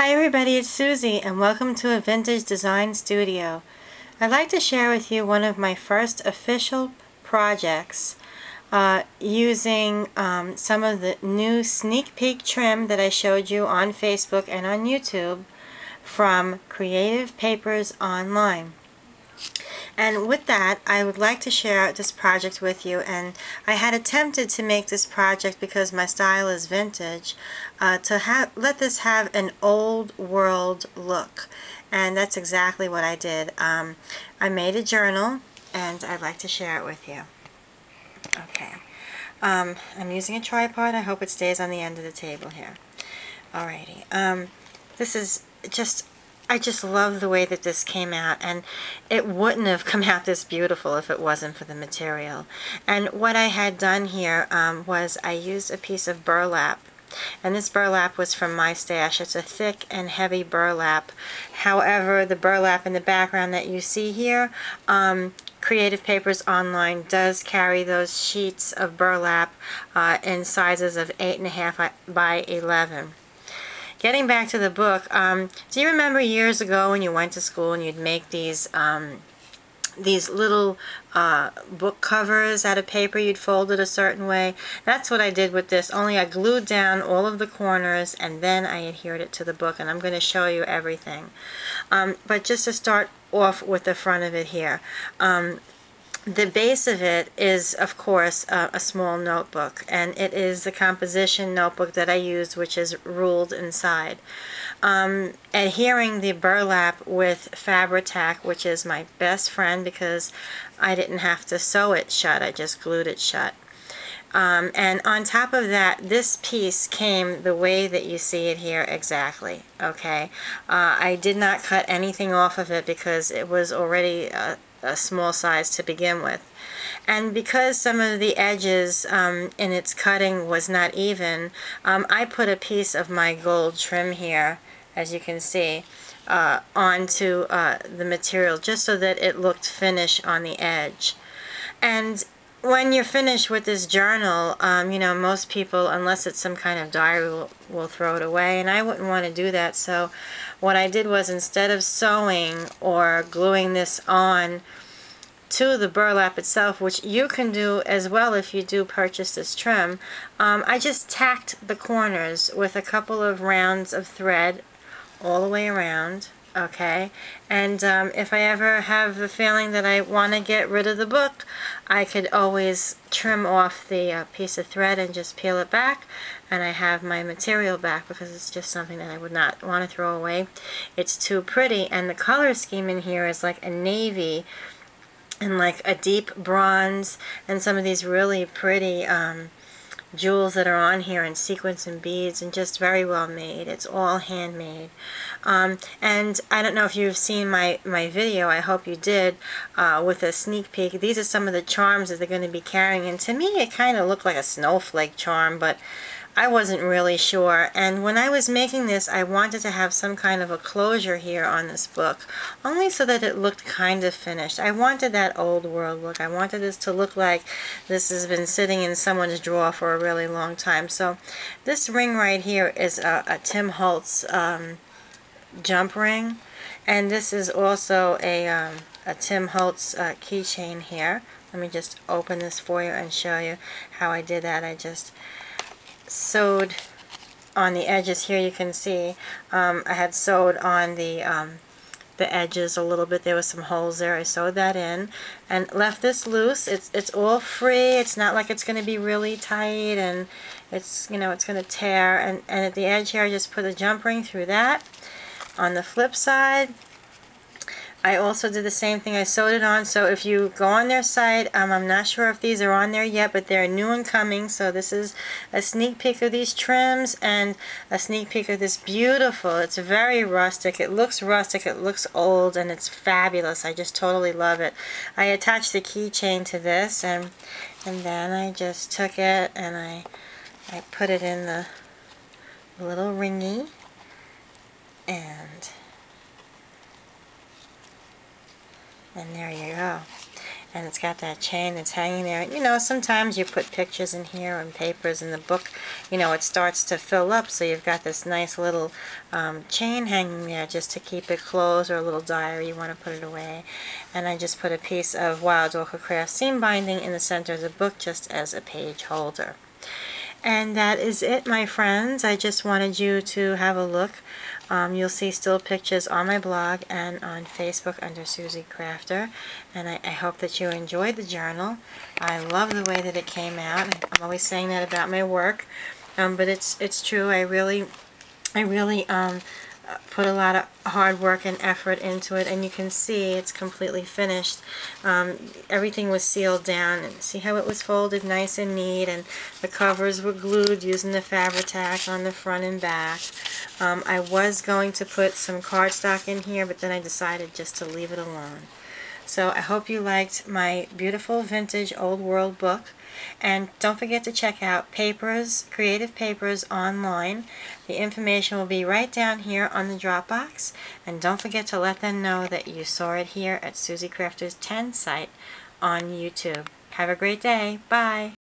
Hi everybody, it's Susie and welcome to a Vintage Design Studio. I'd like to share with you one of my first official projects using some of the new sneak peek trim that I showed you on Facebook and on YouTube from Creative Papers Online. And with that, I would like to share this project with you. And I had attempted to make this project, because my style is vintage, to let this have an old world look. And that's exactly what I did. I made a journal, and I'd like to share it with you. Okay. I'm using a tripod. I hope it stays on the end of the table here. Alrighty. This is just... I just love the way that this came out, and it wouldn't have come out this beautiful if it wasn't for the material. And what I had done here was I used a piece of burlap, and this burlap was from my stash. It's a thick and heavy burlap. However, the burlap in the background that you see here, Creative Papers Online does carry those sheets of burlap in sizes of 8.5 by 11. Getting back to the book, do you remember years ago when you went to school and you'd make these little book covers out of paper? You'd fold it a certain way. That's what I did with this, only I glued down all of the corners and then I adhered it to the book, and I'm going to show you everything. But just to start off with the front of it here. The base of it is, of course, a small notebook, and it is the composition notebook that I used, which is ruled inside. Adhering the burlap with Fabri-Tac, which is my best friend because I didn't have to sew it shut, I just glued it shut. And on top of that, this piece came the way that you see it here exactly. Okay, I did not cut anything off of it because it was already a small size to begin with. And because some of the edges in its cutting was not even, I put a piece of my gold trim here, as you can see, onto the material just so that it looked finished on the edge. And when you're finished with this journal, you know, most people, unless it's some kind of diary, will throw it away, and I wouldn't want to do that. So what I did was, instead of sewing or gluing this on to the burlap itself, which you can do as well if you do purchase this trim, I just tacked the corners with a couple of rounds of thread all the way around. Okay, and if I ever have the feeling that I want to get rid of the book, I could always trim off the piece of thread and just peel it back, and I have my material back, because it's just something that I would not want to throw away. It's too pretty, and the color scheme in here is like a navy and like a deep bronze, and some of these really pretty jewels that are on here, and sequins and beads, and just very well made. It's all handmade. And I don't know if you've seen my video, I hope you did, with a sneak peek. These are some of the charms that they're going to be carrying, and to me it kind of looked like a snowflake charm, but I wasn't really sure. And when I was making this, I wanted to have some kind of a closure here on this book, only so that it looked kind of finished. I wanted that old world look. I wanted this to look like this has been sitting in someone's drawer for a really long time. So this ring right here is a Tim Holtz jump ring, and this is also a Tim Holtz keychain here. Let me just open this for you and show you how I did that. I just sewed on the edges here. You can see I had sewed on the edges a little bit. There was some holes there. I sewed that in and left this loose. It's all free. It's not like it's going to be really tight and it's, you know, it's going to tear. And at the edge here, I just put a jump ring through that. On the flip side, I also did the same thing. I sewed it on. So if you go on their site, I'm not sure if these are on there yet, but they're new and coming. So this is a sneak peek of these trims and a sneak peek of this beautiful. It's very rustic. It looks rustic. It looks old, and it's fabulous. I just totally love it. I attached the keychain to this, and then I just took it and I put it in the little ringy, and there you go. and it's got that chain that's hanging there. You know, sometimes you put pictures in here and papers in the book, you know, it starts to fill up, so you've got this nice little chain hanging there just to keep it closed, or a little diary you want to put it away. And I just put a piece of Wild Orchid Craft seam binding in the center of the book just as a page holder. And that is it, my friends. I just wanted you to have a look. You'll see still pictures on my blog and on Facebook under Suzie Crafter. And I hope that you enjoyed the journal. I love the way that it came out. I'm always saying that about my work, but it's true. I really put a lot of hard work and effort into it, and you can see it's completely finished. Everything was sealed down, and see how it was folded nice and neat, and the covers were glued using the Fabri-Tac on the front and back. I was going to put some cardstock in here, but then I decided just to leave it alone. So I hope you liked my beautiful vintage old world book. And don't forget to check out Papers, Creative Papers online. The information will be right down here on the Dropbox. And don't forget to let them know that you saw it here at Suzie Crafter's 10 site on YouTube. Have a great day. Bye.